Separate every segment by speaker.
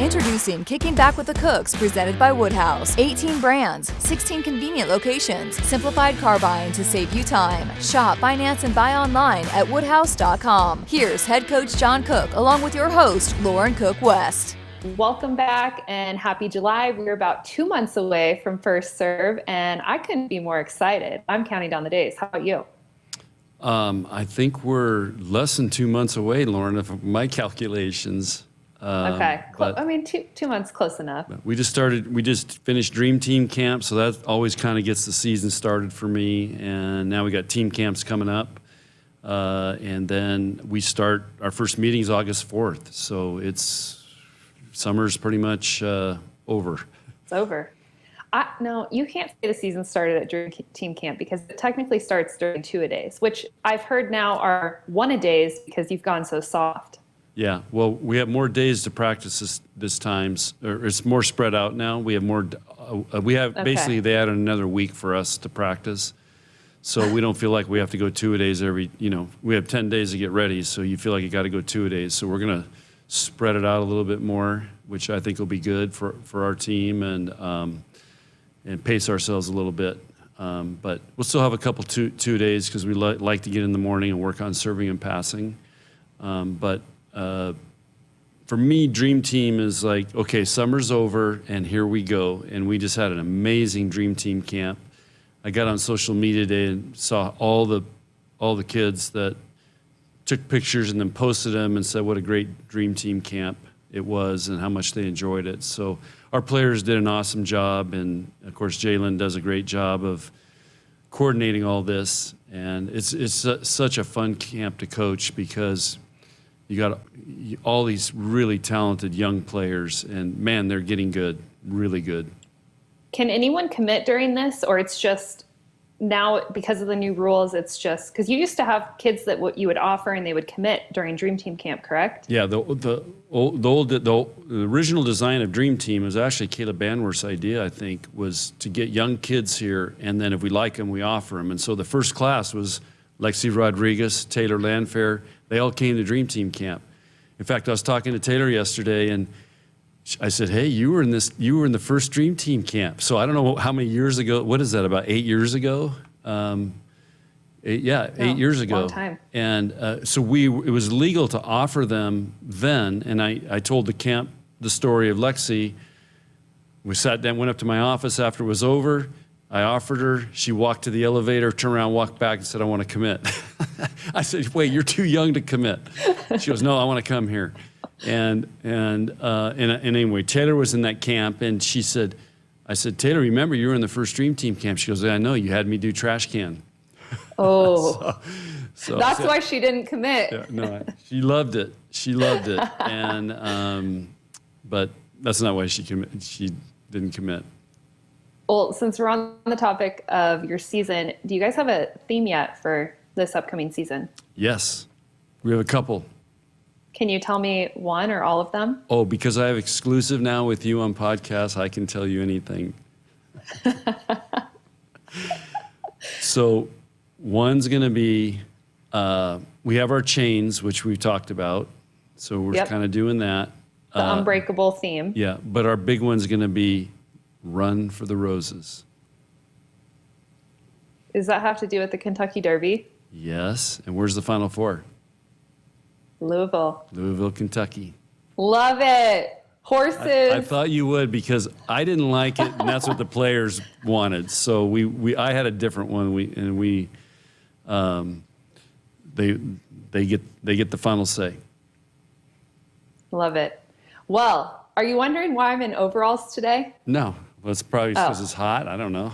Speaker 1: Introducing Kicking Back with the Cooks, presented by Woodhouse. 18 brands, 16 convenient locations, simplified car buying to save you time. Shop, finance, and buy online at woodhouse.com. Here's head coach John Cook, along with your host, Lauren Cook West.
Speaker 2: Welcome back and happy July. We're about 2 months away from First Serve, and I couldn't be more excited. I'm counting down the days. How about you?
Speaker 3: I think we're less than 2 months away, Lauren, of my calculations.
Speaker 2: Okay. I mean, two months, close enough.
Speaker 3: We just finished Dream Team Camp, so that always kind of gets the season started for me. And now we got team camps coming up. And then we start, our first meeting is August 4th. So summer's pretty much over.
Speaker 2: It's over. No, you can't say the season started at Dream Team Camp because it technically starts during two-a-days, which I've heard now are one-a-days because you've gone so soft.
Speaker 3: Yeah, well, we have more days to practice this time, or it's more spread out now. We have more. Basically they added another week for us to practice, so we don't feel like we have to go two-a-days every. We have 10 days to get ready, so you feel like you got to go two-a-days. So we're gonna spread it out a little bit more, which I think will be good for our team and pace ourselves a little bit. But we'll still have a couple two-a-days because we like to get in the morning and work on serving and passing. For me, Dream Team is like, okay, summer's over and here we go. And we just had an amazing Dream Team camp. I got on social media today and saw all the kids that took pictures and then posted them and said what a great Dream Team camp it was and how much they enjoyed it. So our players did an awesome job. And of course, Jalen does a great job of coordinating all this. And it's such a fun camp to coach because you got all these really talented young players, and man, they're getting good, really good.
Speaker 2: Can anyone commit during this, or it's just now because of the new rules? It's just because you used to have kids that what you would offer and they would commit during Dream Team Camp, correct? Yeah,
Speaker 3: the original design of Dream Team was actually Caleb Banworth's idea. I think was to get young kids here, and then if we like them, we offer them. And so the first class was Lexi Rodriguez, Taylor Landfair. They all came to Dream Team Camp. In fact, I was talking to Taylor yesterday, and I said, "Hey, you were in the first Dream Team Camp." So I don't know how many years ago. What is that? About 8 years ago? 8 years ago.
Speaker 2: Long time.
Speaker 3: And so it was legal to offer them then. And I told the camp the story of Lexi. We sat down, went up to my office after it was over. I offered her. She walked to the elevator, turned around, walked back, and said, "I want to commit." I said, "Wait, you're too young to commit." She goes, "No, I want to come here." And anyway, Taylor was in that camp, and I said, "Taylor, remember you were in the first Dream Team Camp?" She goes, "Yeah, I know. You had me do trash can."
Speaker 2: Oh, so that's why she didn't commit.
Speaker 3: Yeah, no, she loved it. She loved it, and but that's not why she didn't commit.
Speaker 2: Well, since we're on the topic of your season, do you guys have a theme yet for this upcoming season?
Speaker 3: Yes, we have a couple.
Speaker 2: Can you tell me one or all of them?
Speaker 3: Oh, because I have exclusive now with you on podcasts, I can tell you anything. So one's going to be, we have our chains, which we've talked about. So we're kind of doing that.
Speaker 2: The unbreakable theme.
Speaker 3: Yeah, but our big one's going to be Run for the Roses.
Speaker 2: Does that have to do with the Kentucky Derby?
Speaker 3: Yes. And where's the Final Four?
Speaker 2: Louisville,
Speaker 3: Kentucky.
Speaker 2: Love it. Horses.
Speaker 3: I thought you would because I didn't like it, and that's what the players wanted. So I had a different one. They get the final say.
Speaker 2: Love it. Well, are you wondering why I'm in overalls today?
Speaker 3: No. Well, it's probably because it's hot. I don't know.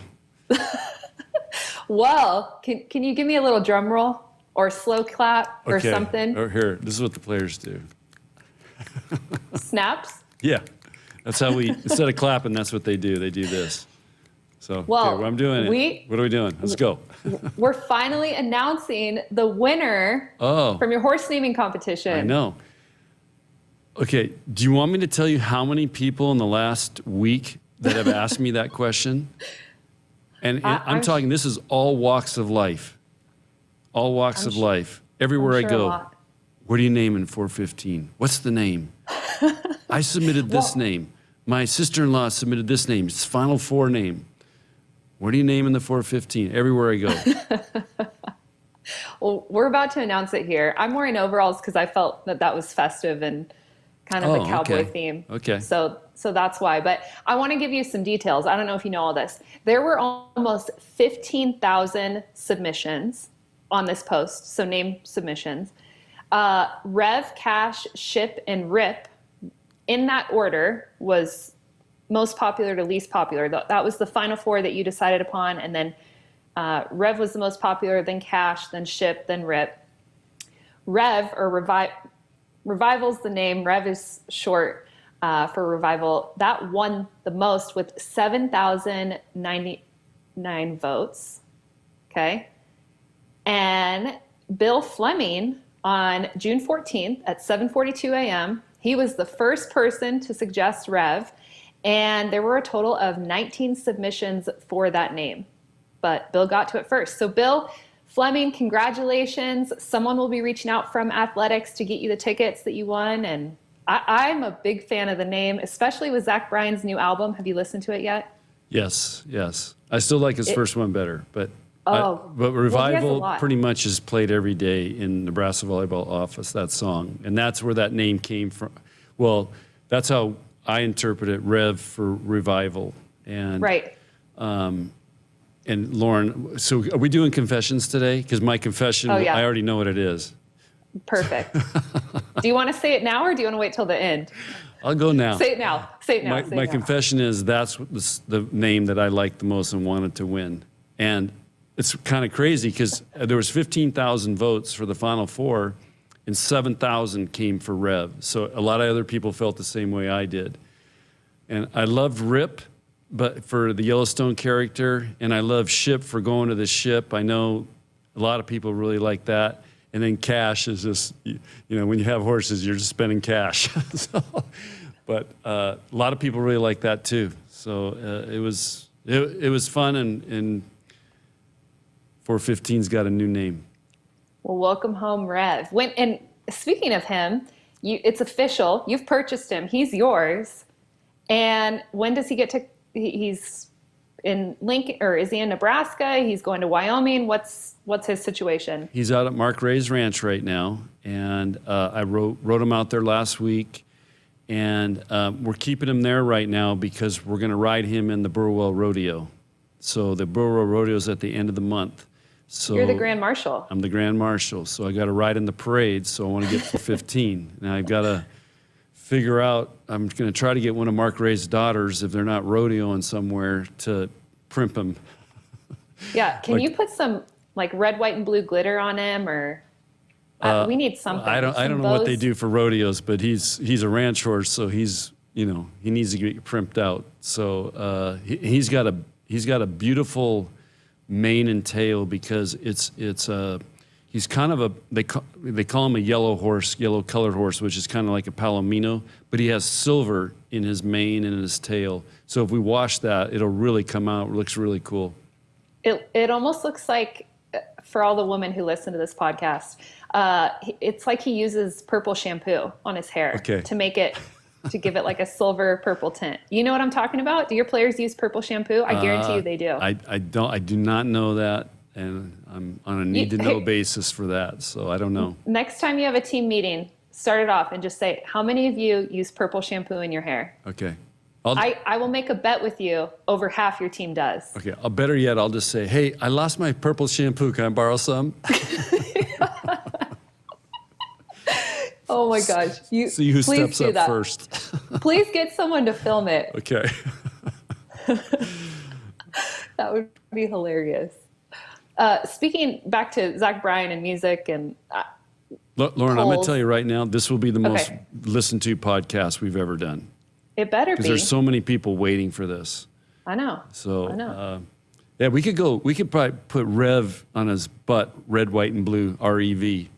Speaker 2: Well, can you give me a little drum roll or slow clap or something?
Speaker 3: Or here, this is what the players do.
Speaker 2: Snaps?
Speaker 3: Yeah. That's how instead of clapping, that's what they do. They do this. So, I'm doing it. What are we doing? Let's go.
Speaker 2: We're finally announcing the winner from your horse naming competition.
Speaker 3: I know. Okay, do you want me to tell you how many people in the last week that have asked me that question? And I'm talking, this is all walks of life. All walks of life. Everywhere I go. What are you naming 415? What's the name? I submitted this name. My sister-in-law submitted this name. It's Final Four name. What do you name in the 415? Everywhere I go.
Speaker 2: Well, we're about to announce it here. I'm wearing overalls because I felt that was festive and kind of a cowboy theme.
Speaker 3: Okay.
Speaker 2: So that's why. But I want to give you some details. I don't know if you know all this. There were almost 15,000 submissions on this post, so name submissions. Rev, Cash, Ship, and Rip, in that order, was most popular to least popular. That was the final four that you decided upon, and then Rev was the most popular, then Cash, then Ship, then Rip. Rev, or Revival's the name. Rev is short for Revival. That won the most with 7,099 votes. Okay. And Bill Fleming on June 14th at 7:42 a.m., he was the first person to suggest Rev. And there were a total of 19 submissions for that name. But Bill got to it first. So Bill Fleming, congratulations. Someone will be reaching out from athletics to get you the tickets that you won. And I'm a big fan of the name, especially with Zach Bryan's new album. Have you listened to it yet?
Speaker 3: Yes. I still like his first one better, but
Speaker 2: he
Speaker 3: Revival
Speaker 2: has a lot.
Speaker 3: pretty much is played every day in Nebraska volleyball office, that song. And that's where that name came from. Well, that's how I interpret it, Rev for Revival. And
Speaker 2: Right.
Speaker 3: And Lauren, so are we doing confessions today? Because my confession,
Speaker 2: Oh, yeah.
Speaker 3: I already know what it is.
Speaker 2: Perfect. Do you want to say it now or do you want to wait till the end?
Speaker 3: I'll go now.
Speaker 2: Say it now. Say it now.
Speaker 3: My confession is that's the name that I liked the most and wanted to win. And it's kind of crazy because there was 15,000 votes for the Final Four and 7,000 came for Rev. So a lot of other people felt the same way I did. And I loved Rip, but for the Yellowstone character, and I love Ship for going to the ship. I know a lot of people really like that. And then Cash is just, when you have horses, you're just spending cash. But a lot of people really like that too. So it was fun, and 415's got a new name.
Speaker 2: Well, welcome home, Rev. And speaking of him, it's official. You've purchased him. He's yours. And when does he get to? He's in Lincoln, or is he in Nebraska? He's going to Wyoming. What's his situation?
Speaker 3: He's out at Mark Ray's ranch right now, and I rode him out there last week, and we're keeping him there right now because we're going to ride him in the Burwell Rodeo. So the Burwell Rodeo is at the end of the month. So
Speaker 2: You're the Grand Marshal.
Speaker 3: I'm the Grand Marshal, so I got to ride in the parade. So I want to get for 15. Now I've got to figure out. I'm going to try to get one of Mark Ray's daughters, if they're not rodeoing somewhere, to primp him.
Speaker 2: Yeah. Can you put some like red, white, and blue glitter on him, or we need something?
Speaker 3: I don't know what they do for rodeos, but he's a ranch horse, so he needs to get primped out. So he's got a beautiful mane and tail because he's kind of they call him a yellow colored horse, which is kind of like a palomino, but he has silver in his mane and in his tail. So if we wash that, it'll really come out. It looks really cool.
Speaker 2: It almost looks like, for all the women who listen to this podcast, it's like he uses purple shampoo on his hair to give it like a silver purple tint. You know what I'm talking about? Do your players use purple shampoo? I guarantee you they do.
Speaker 3: I do not know that, and I'm on a need-to-know basis for that, so I don't know.
Speaker 2: Next time you have a team meeting, start it off and just say, how many of you use purple shampoo in your hair?
Speaker 3: Okay.
Speaker 2: I will make a bet with you over half your team does.
Speaker 3: Okay. Better yet, I'll just say, hey, I lost my purple shampoo. Can I borrow some?
Speaker 2: Oh my gosh.
Speaker 3: See who steps up first.
Speaker 2: Please get someone to film it.
Speaker 3: Okay.
Speaker 2: That would be hilarious. Speaking back to Zach Bryan and music and
Speaker 3: Lauren, I'm going to tell you right now, this will be the most listened to podcast we've ever done.
Speaker 2: It better be.
Speaker 3: Because there's so many people waiting for this.
Speaker 2: I know.
Speaker 3: So, yeah, we could probably put Rev on his butt, red, white, and blue, R-E-V.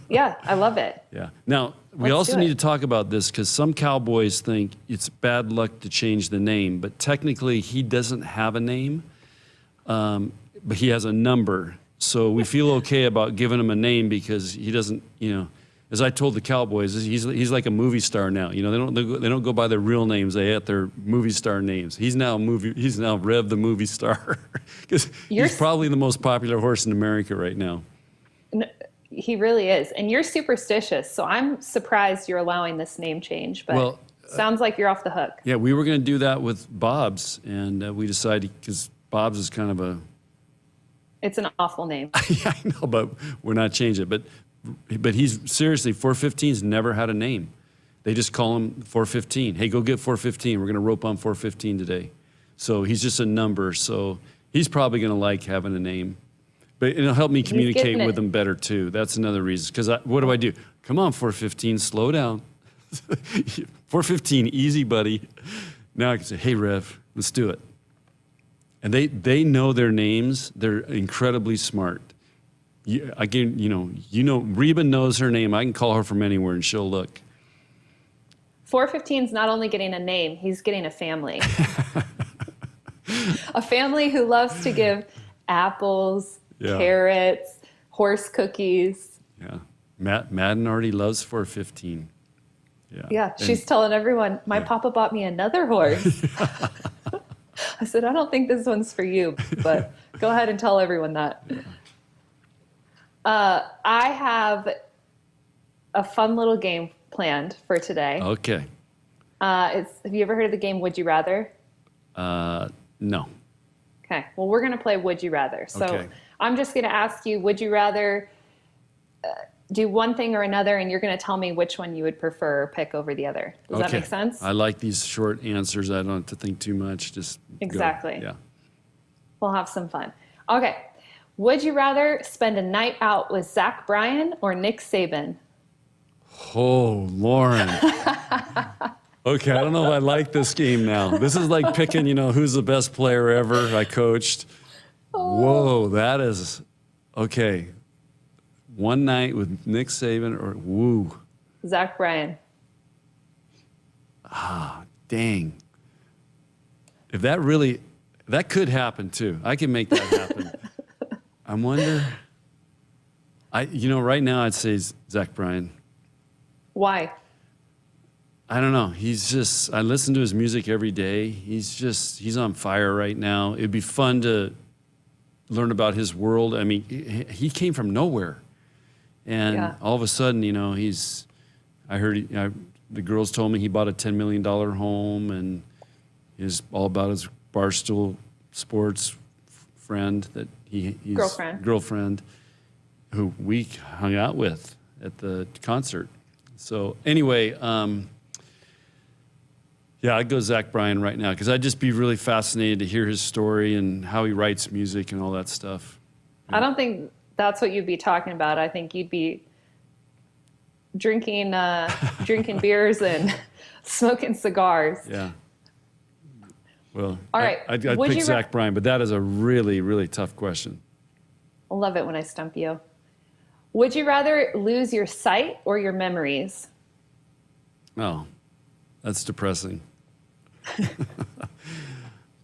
Speaker 2: Yeah, I love it.
Speaker 3: Yeah. Now, we also need to talk about this because some Cowboys think it's bad luck to change the name, but technically he doesn't have a name, but he has a number. So we feel okay about giving him a name because he doesn't, as I told the Cowboys, he's like a movie star now. You know, they don't go by their real names; they have their movie star names. He's now Rev the movie star because he's probably the most popular horse in America right now.
Speaker 2: He really is, and you're superstitious, so I'm surprised you're allowing this name change. But sounds like you're off the hook.
Speaker 3: Yeah, we were going to do that with Bob's, and we decided because Bob's is kind of a.
Speaker 2: It's an awful name.
Speaker 3: Yeah, I know, but we're not changing it. But he's seriously 415's never had a name. They just call him 415. Hey, go get 415. We're going to rope on 415 today. So he's just a number. So he's probably going to like having a name. But it'll help me communicate with him better too. That's another reason. Because what do? Come on, 415, slow down. 415, easy, buddy. Now I can say, hey, Rev, let's do it. And they know their names. They're incredibly smart. Reba knows her name. I can call her from anywhere and she'll look.
Speaker 2: 415's not only getting a name, he's getting a family. A family who loves to give apples, carrots, horse cookies.
Speaker 3: Yeah. Madden already loves 415.
Speaker 2: Yeah, she's telling everyone, my papa bought me another horse. I said, I don't think this one's for you, but go ahead and tell everyone that. Yeah. I have a fun little game planned for today.
Speaker 3: Okay.
Speaker 2: Have you ever heard of the game Would You Rather?
Speaker 3: No.
Speaker 2: Okay. Well, we're going to play Would You Rather. So I'm just going to ask you, would you rather do one thing or another, and you're going to tell me which one you would prefer or pick over the other. Does that make sense? I like
Speaker 3: these short answers. I don't have to think too much. Just
Speaker 2: exactly.
Speaker 3: Go. Yeah.
Speaker 2: We'll have some fun. Okay. Would you rather spend a night out with Zach Bryan or Nick Saban?
Speaker 3: Oh, Lauren. Okay, I don't know if I like this game now. This is like picking, who's the best player ever I coached. Whoa, that is, okay. One night with Nick Saban or woo.
Speaker 2: Zach Bryan.
Speaker 3: Ah, dang. If that could happen too. I can make that happen. I wonder. Right now I'd say Zach Bryan.
Speaker 2: Why?
Speaker 3: I don't know. I listen to his music every day. He's on fire right now. It'd be fun to learn about his world. I mean, he came from nowhere. And all of a sudden, I heard the girls told me he bought a $10 million home and is all about his Barstool Sports friend that he's girlfriend who we hung out with at the concert. So anyway, I'd go Zach Bryan right now because I'd just be really fascinated to hear his story and how he writes music and all that stuff.
Speaker 2: I don't think that's what you'd be talking about. I think you'd be drinking beers and smoking cigars.
Speaker 3: Yeah. Well,
Speaker 2: all right.
Speaker 3: I'd pick Zach Bryan, but that is a really, really tough question.
Speaker 2: I love it when I stump you. Would you rather lose your sight or your memories?
Speaker 3: Oh, that's depressing.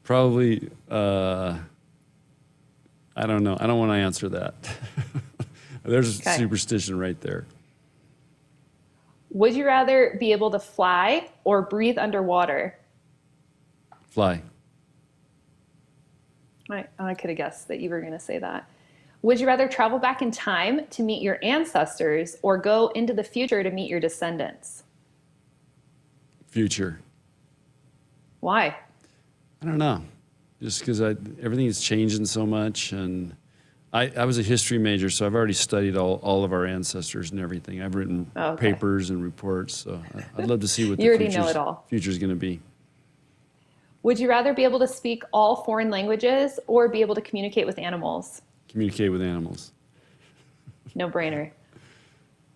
Speaker 3: Probably, I don't know. I don't want to answer that. There's a superstition right there.
Speaker 2: Would you rather be able to fly or breathe underwater?
Speaker 3: Fly.
Speaker 2: I could have guessed that you were going to say that. Would you rather travel back in time to meet your ancestors or go into the future to meet your descendants?
Speaker 3: Future.
Speaker 2: Why?
Speaker 3: I don't know. Just because everything is changing so much, and I was a history major, so I've already studied all of our ancestors and everything. I've written papers and reports, so I'd love to see what the future is going to be.
Speaker 2: Would you rather be able to speak all foreign languages or be able to communicate with animals?
Speaker 3: Communicate with animals.
Speaker 2: No brainer.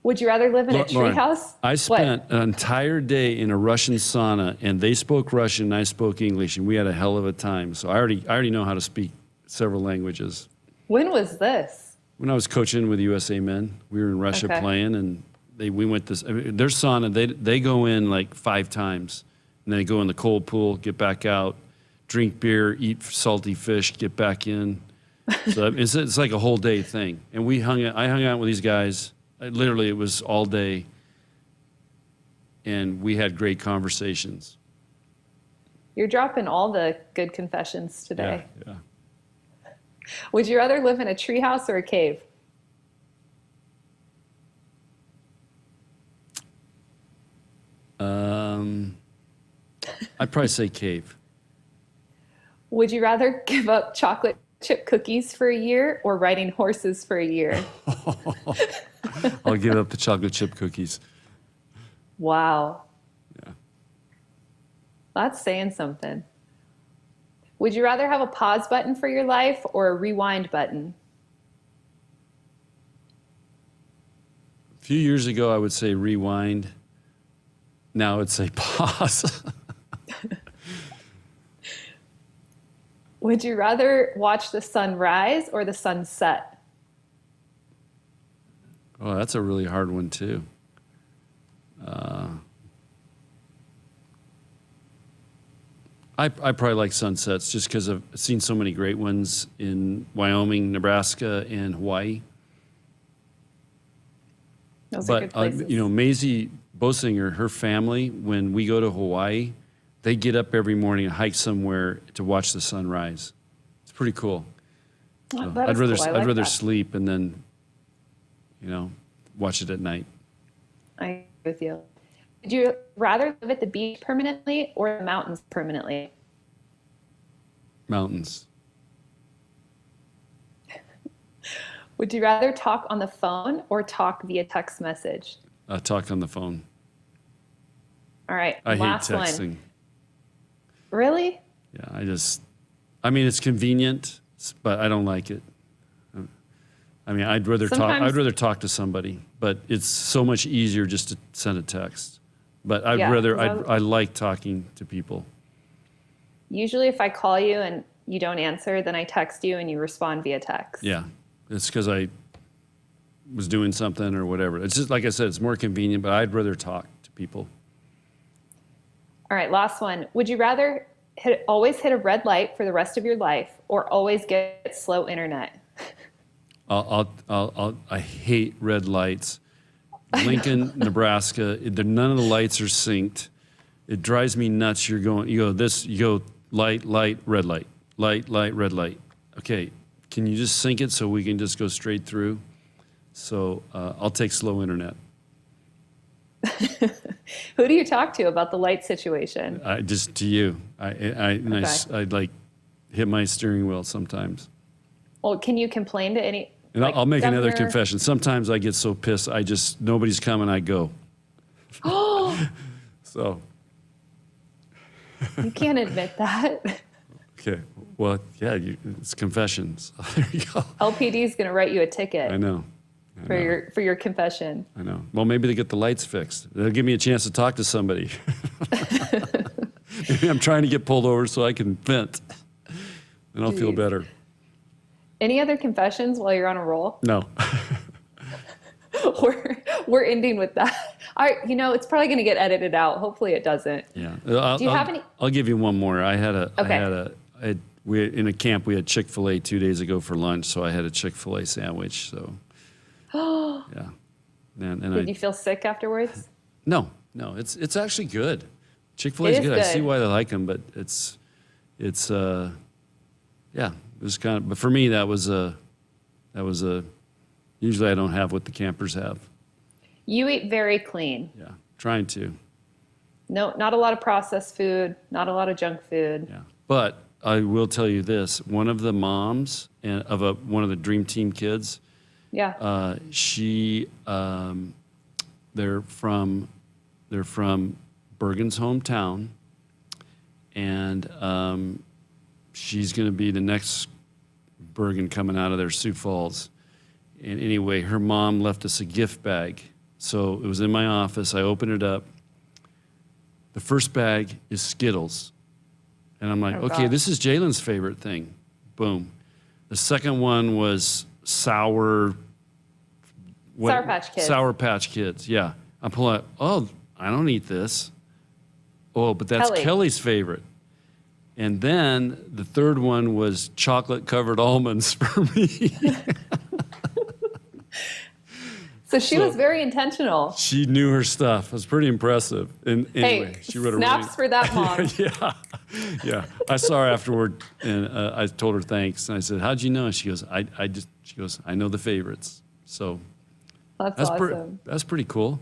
Speaker 2: Would you rather live in a treehouse?
Speaker 3: I spent an entire day in a Russian sauna, and they spoke Russian and I spoke English, and we had a hell of a time. So I already know how to speak several languages.
Speaker 2: When was this?
Speaker 3: When I was coaching with USA Men. We were in Russia playing, and we went their sauna, they go in like 5 times, and then they go in the cold pool, get back out, drink beer, eat salty fish, get back in. So it's like a whole day thing. And I hung out with these guys Literally, it was all day, and we had great conversations.
Speaker 2: You're dropping all the good confessions today.
Speaker 3: Yeah.
Speaker 2: Would you rather live in a treehouse or a cave?
Speaker 3: I'd probably say cave.
Speaker 2: Would you rather give up chocolate chip cookies for a year or riding horses for a year?
Speaker 3: I'll give up the chocolate chip cookies.
Speaker 2: Wow.
Speaker 3: Yeah.
Speaker 2: That's saying something. Would you rather have a pause button for your life or a rewind button?
Speaker 3: A few years ago, I would say rewind. Now I'd say pause.
Speaker 2: Would you rather watch the sun rise or the sun set?
Speaker 3: Oh, that's a really hard one, too. I probably like sunsets just because I've seen so many great ones in Wyoming, Nebraska, and Hawaii.
Speaker 2: Those are good places.
Speaker 3: Maisie Bosinger, her family, when we go to Hawaii, they get up every morning and hike somewhere to watch the sunrise. It's pretty cool. So I'd rather
Speaker 2: that.
Speaker 3: sleep and then, watch it at night.
Speaker 2: I agree with you. Would you rather live at the beach permanently or the mountains permanently?
Speaker 3: Mountains.
Speaker 2: Would you rather talk on the phone or talk via text message?
Speaker 3: Talk on the phone.
Speaker 2: All right,
Speaker 3: I hate
Speaker 2: last
Speaker 3: texting.
Speaker 2: one. Really?
Speaker 3: Yeah, it's convenient, but I don't like it. I'd rather talk to somebody, but it's so much easier just to send a text. But I like talking to people.
Speaker 2: Usually if I call you and you don't answer, then I text you and you respond via text.
Speaker 3: Yeah, it's because I was doing something or whatever. It's just, like I said, it's more convenient, but I'd rather talk to people.
Speaker 2: All right, last one. Would you rather always hit a red light for the rest of your life or always get slow internet?
Speaker 3: I hate red lights. Lincoln, Nebraska, none of the lights are synced. It drives me nuts. You go light, red light, light, red light. Okay, can you just sync it so we can just go straight through? So I'll take slow internet.
Speaker 2: Who do you talk to about the light situation?
Speaker 3: Just to you. I'd like hit my steering wheel sometimes.
Speaker 2: Well, can you complain to any?
Speaker 3: And I'll make another confession. Sometimes I get so pissed, nobody's coming, I go. So.
Speaker 2: You can't admit that.
Speaker 3: Okay. Well, yeah, it's confessions. There you go.
Speaker 2: LPD is going to write you a ticket.
Speaker 3: I know.
Speaker 2: For your confession.
Speaker 3: I know. Well, maybe they get the lights fixed. They'll give me a chance to talk to somebody. Maybe I'm trying to get pulled over so I can vent. And I'll feel better.
Speaker 2: Any other confessions while you're on a roll?
Speaker 3: No.
Speaker 2: We're ending with that. It's probably going to get edited out. Hopefully it doesn't.
Speaker 3: Yeah.
Speaker 2: Do you have any?
Speaker 3: I'll give you one more. In a camp, we had Chick-fil-A 2 days ago for lunch, so I had a Chick-fil-A sandwich. So, yeah.
Speaker 2: Did you feel sick afterwards?
Speaker 3: No, it's actually good. Chick-fil-A is good. I see why they like them, but it's it was kind of. But for me, that was a. Usually, I don't have what the campers have.
Speaker 2: You eat very clean.
Speaker 3: Yeah, trying to.
Speaker 2: No, not a lot of processed food, not a lot of junk food.
Speaker 3: Yeah, but I will tell you this: one of the moms one of the Dream Team kids.
Speaker 2: Yeah.
Speaker 3: They're from Bergen's hometown, and she's going to be the next Bergen coming out of there, Sioux Falls. And anyway, her mom left us a gift bag. So it was in my office. I opened it up. The first bag is Skittles. And I'm like, okay, this is Jalen's favorite thing. Boom. The second one was Sour
Speaker 2: Patch Kids.
Speaker 3: Sour Patch Kids, yeah. I'm pulling out, I don't eat this. Oh, but that's Kelly's favorite. And then the third one was chocolate-covered almonds for me.
Speaker 2: So she was very intentional.
Speaker 3: She knew her stuff. It was pretty impressive. And anyway,
Speaker 2: Hey,
Speaker 3: she wrote a
Speaker 2: snaps for that mom.
Speaker 3: Yeah. I saw her afterward, and I told her thanks. And I said, "How'd you know?" She goes, She goes, "I know the favorites." So
Speaker 2: That's awesome.
Speaker 3: That's pretty cool.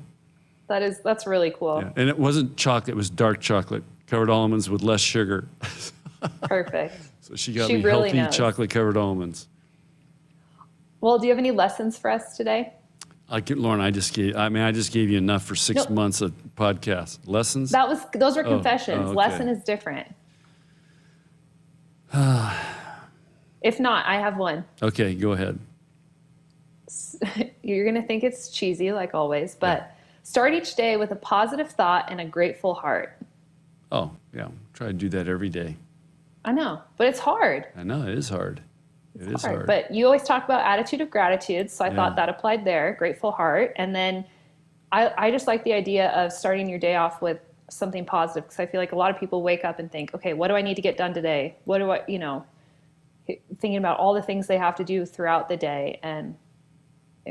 Speaker 2: That's really cool.
Speaker 3: Yeah. And it wasn't chocolate; it was dark chocolate, covered almonds with less sugar.
Speaker 2: Perfect.
Speaker 3: So she got
Speaker 2: She
Speaker 3: me
Speaker 2: really
Speaker 3: healthy
Speaker 2: knows.
Speaker 3: chocolate covered almonds.
Speaker 2: Well, do you have any lessons for us today?
Speaker 3: Lauren, I just gave you enough for 6 months of podcast lessons.
Speaker 2: Those were confessions.
Speaker 3: okay.
Speaker 2: Lesson is different. If not, I have one.
Speaker 3: Okay, go ahead.
Speaker 2: You're going to think it's cheesy like always, but start each day with a positive thought and a grateful heart.
Speaker 3: Oh, yeah. Try to do that every day.
Speaker 2: I know, but it's hard.
Speaker 3: I know, it is hard. It is hard.
Speaker 2: But you always talk about attitude of gratitude, so I thought that applied there, grateful heart. And then I just like the idea of starting your day off with something positive, because I feel like a lot of people wake up and think, okay, what do I need to get done today? What do I, thinking about all the things they have to do throughout the day. And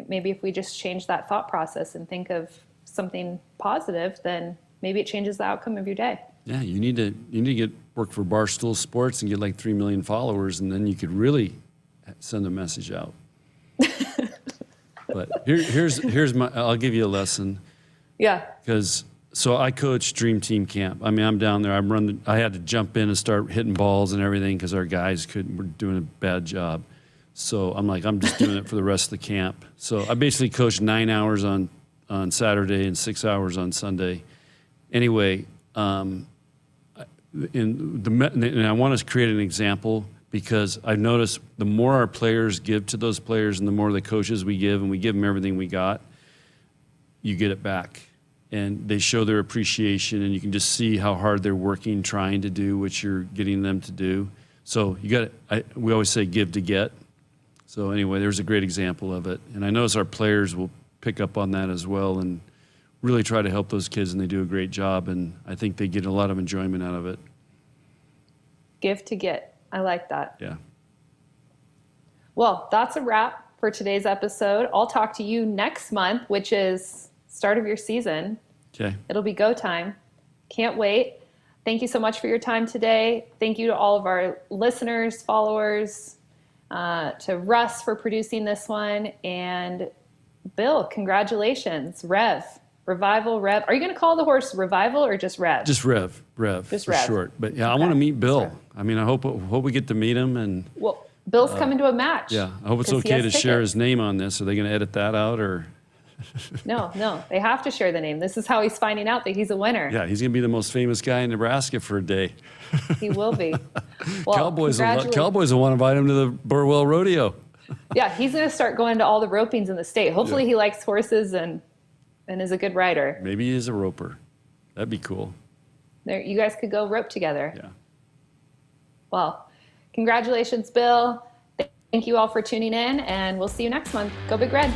Speaker 2: maybe if we just change that thought process and think of something positive, then maybe it changes the outcome of your day.
Speaker 3: Yeah, you need to work for Barstool Sports and get like 3 million followers, and then you could really send a message out. But here's I'll give you a lesson.
Speaker 2: Yeah.
Speaker 3: So I coach Dream Team Camp. I mean, I'm down there. I had to jump in and start hitting balls and everything because our guys were doing a bad job. So I'm like, I'm just doing it for the rest of the camp. So I basically coached 9 hours on Saturday and 6 hours on Sunday. Anyway, and I want to create an example, because I've noticed the more our players give to those players and the more the coaches we give, and we give them everything we got, you get it back. And they show their appreciation, and you can just see how hard they're working, trying to do what you're getting them to do. So we always say give to get. So anyway, there's a great example of it. And I notice our players will pick up on that as well and really try to help those kids, and they do a great job. And I think they get a lot of enjoyment out of it.
Speaker 2: Give to get. I like that.
Speaker 3: Yeah.
Speaker 2: Well, that's a wrap for today's episode. I'll talk to you next month, which is start of your season.
Speaker 3: Okay.
Speaker 2: It'll be go time. Can't wait. Thank you so much for your time today. Thank you to all of our listeners, followers, to Russ for producing this one. And Bill, congratulations. Revival, Rev. Are you going to call the horse Revival or just Rev?
Speaker 3: Just Rev.
Speaker 2: Just
Speaker 3: for
Speaker 2: Rev.
Speaker 3: short. But yeah, I
Speaker 2: Okay.
Speaker 3: want to meet Bill. I mean, I hope we get to meet him. And
Speaker 2: Well, Bill's coming to a match.
Speaker 3: yeah, I hope it's
Speaker 2: 'cause he
Speaker 3: okay
Speaker 2: has
Speaker 3: to share
Speaker 2: tickets.
Speaker 3: his name on this. Are they going to edit that out, or?
Speaker 2: No, they have to share the name. This is how he's finding out that he's a winner.
Speaker 3: Yeah, he's going to be the most famous guy in Nebraska for a day.
Speaker 2: He will be. Well,
Speaker 3: Cowboys
Speaker 2: congratulations.
Speaker 3: will want to invite him to the Burwell Rodeo.
Speaker 2: Yeah, he's going to start going to all the ropings in the state. Hopefully he likes horses and is a good rider.
Speaker 3: Maybe he's a roper. That'd be cool.
Speaker 2: There, you guys could go rope together.
Speaker 3: Yeah.
Speaker 2: Well, congratulations, Bill. Thank you all for tuning in, and we'll see you next month. Go Big Red.